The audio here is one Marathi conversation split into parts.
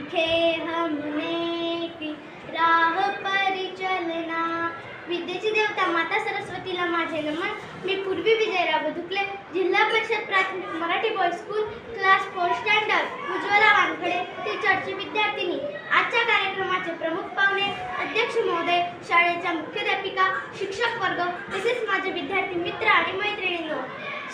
सीखे हमने की राह पर चलना। विद्येची देवता माता सरस्वतीला माझे नमन। मी पूर्वी विजयराव दुखले, जिल्हा परिषद प्राथमिक Marathi boys school, class 4 standard, Ujjwala Wankhede टीचरची विद्यार्थिनी। आजच्या कार्यक्रमाचे प्रमुख पाहुणे, अध्यक्ष महोदय, शाळेच्या मुख्याध्यापिका, शिक्षक वर्ग, तसेच माझे विद्यार्थी मित्र आणि मैत्रिणींनो,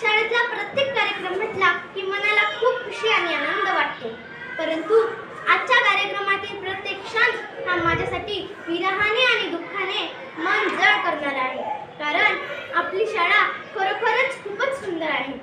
शाळेतला प्रत्येक कार्यक्रम म्हटला की मनाला खूप खुशी आणि आनंद वाटतो, परंतु आजच्या कार्यक्रमातील प्रत्येक क्षण हा माझ्यासाठी विरहाने आणि दुःखाने मन जड करणारा आहे, कारण आपली शाळा खरोखरच खूपच सुंदर आहे।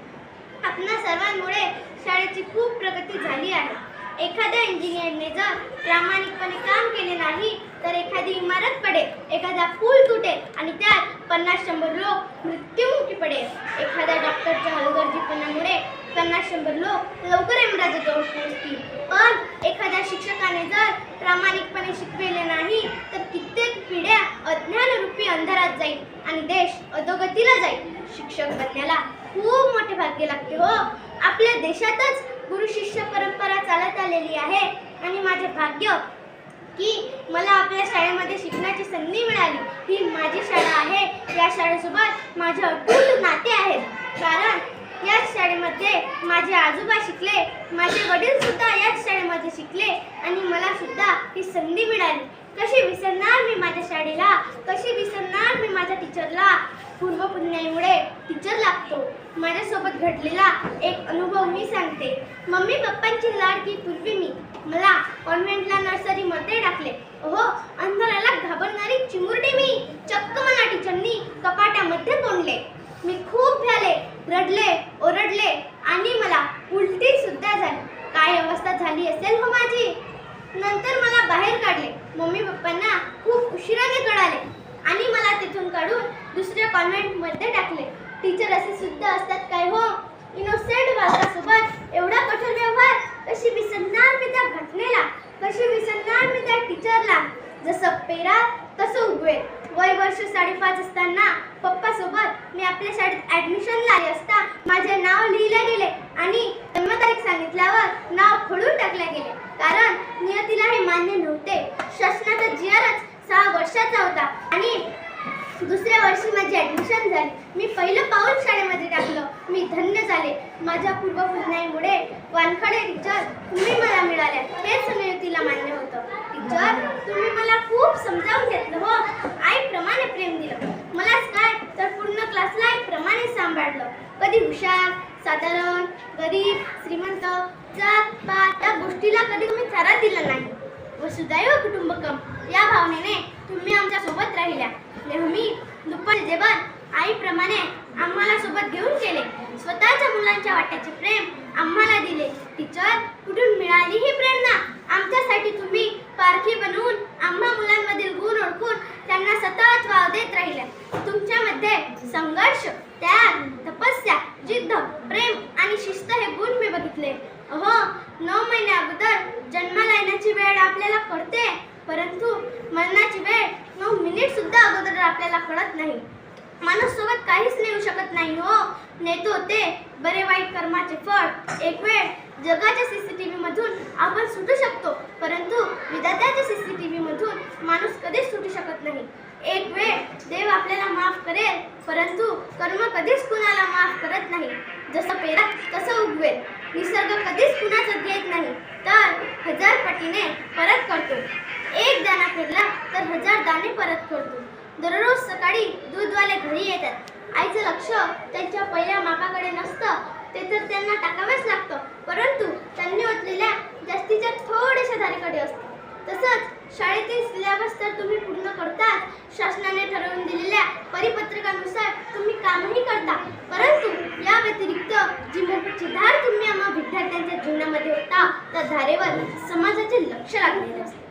आपणा सर्वांमुळे शाळेची खूप प्रगती झाली आहे। एखाद्या इंजिनियरने जर प्रामाणिकपणे काम केले नाही तर एखादी इमारत पडेल, एखादा पूल तुटेल आणि त्यात 50-100 लोक मृत्युमुखी पडेल। एखाद्या डॉक्टरच्या हलगर्जीपणामुळे 50-100 लोक लवकर इमराजजवळ पोहोचतील, पण एखाद्या शिक्षकाने जर प्रामाणिकपणे शिकविले नाही तर कित्येक पिढ्या अज्ञानरूपी अंधारात जाईल आणि देश अधोगतीला जाईल। शिक्षक बनण्याला खूप मोठे भाग्य लागते हो। आपल्या देशातच गुरु शिष्य परंपरा चालत आलेली आहे आणि माझे भाग्य की मला आपल्या शाळेमध्ये शिकण्याची संधी मिळाली। ही माझी शाळा आहे, या शाळेसोबत माझे अतूट नाते आहेत, कारण याच शाळेमध्ये माझे आजोबा शिकले, माझे वडील सुद्धा याच शाळेमध्ये शिकले आणि मला सुद्धा ही संधी मिळाली। कशी विसरणार मी माझ्या शाळेला, कशी विसरणार मी माझ्या टीचरला। पूर्वपुण्याईमुळे टीचर लागतो। माझ्यासोबत घडलेला एक अनुभव मी सांगते। मम्मी पप्पांची लाडकी पूर्वी मी, मला कॉन्व्हेंटला नर्सरीमध्ये टाकले। ओहो, अंधाराला घाबरणारी चिमुरडी मी, चक्क मला टीचरनी कपाटामध्ये कोंडले। मी खूप भ्याले, रडले, ओरडले आणि मला उलटी सुद्धा झाली। काय अवस्था झाली असेल हो माझी। नंतर मला बाहेर काढले। मम्मी पप्पांना खूप उशिराने कळाले आणि मला तिथून काढून दुसऱ्या कॉन्व्हेंटमध्ये टाकले। टीचर असे सुद्धा असतात काय हो। इनोसेंट बालकासोबत एवढा कठोर व्यवहार, कशी विसरणार मी त्या घटनेला, कशी विसरणार मी त्या टीचरला। जसं पेराल तसं उगवेल। वय वर्ष 5.5 असताना पप्पासोबत मी आपल्या शाळेत ॲडमिशनला आले असता माझे नाव लिहिले गेले आणि जन्मतारीख सांगितल्यावर नाव खोडून टाकले गेले, कारण नियतीला हे मान्य नव्हते। शासनाचा GRच 6 वर्षाचा होता आणि दुसऱ्या वर्षी माझी ॲडमिशन झाली। मी पहिलं पाऊल शाळेमध्ये टाकलं। मी धन्य झाले। माझ्या पूर्वपुण्याईमुळे वानखडे टीचर तुम्ही मला मिळाल्या, हेच नियतीला मान्य होतं। टीचर, तुम्ही मला खूप समजावून घेतलं हो, आईप्रमाणे प्रेम दिलं। मलाच काय तर पूर्ण क्लासला आईप्रमाणे सांभाळलं। कधी हुशार, साधारण, गरीब, श्रीमंत, जात पात या गोष्टीला कधी तुम्ही थारा दिला नाही। वसुदैव कुटुंबकम या भावनेने तुम्ही आमच्या सोबत राहिल्या। नेहमी दुप्पट जेवण आईप्रमाणे आम्हाला सोबत घेऊन केले। स्वतःच्या मुलांच्या वाट्याचे प्रेम आम्हाला दिले। टीचर, कुठून मिळाली ही प्रेरणा। आमच्यासाठी तुम्ही पारखी बनवून आम्हा मुलांमधील गुण ओळखून त्यांना सतत वाव देत राहिल्या। तुमच्यामध्ये संघर्ष, त्याग, तपस्या, जिद्द, प्रेम आणि शिस्त हे गुण मी बघितले। अहो, 9 महिने अगोदर जन्माला येण्याची वेळ आपल्याला कळते, परंतु मरणाची वेळ 9 मिनिट सुद्धा अगोदर आपल्याला कळत नाही। माणूस सोबत काहीच नेऊ शकत नाही हो, नेतो ते बरे वाईट कर्माचे फळ। एक वेळ जगाच्या CCTV मधून आपण सुटू शकतो, परंतु विधात्याच्या CCTV मधून माणूस कधीच सुटू शकत नाही। एक वेळ देव आपल्याला माफ करेल, परंतु कर्म कधीच कुणाला माफ करत नाही। जसं पेरा तसं उगवेल। निसर्ग कधीच कुणाचं घेत नाही, तर 1000 पटीने परत करतो। एक दाणा पेरला तर 1000 दाणे परत करतो। दररोज सकाळी दूधवाले घरी येतात। आईचं लक्ष त्यांच्या पहिल्या मापाकडे नसतं, ते तर त्यांना टाकावेच लागतं, परंतु त्यांनी ओतलेल्या जास्तीच्या थोड्याशा धारेकडे असतं। तसंच शाळेतील सिलेबस तर तुम्ही पूर्ण करताच, शासनाने ठरवून दिलेल्या परिपत्रकानुसार तुम्ही कामही करता, परंतु या व्यतिरिक्त जी मोठी धार तुम्ही आम्हा विद्यार्थ्यांच्या जीवनामध्ये होता, त्या धारेवर समाजाचे लक्ष लागलेले असते।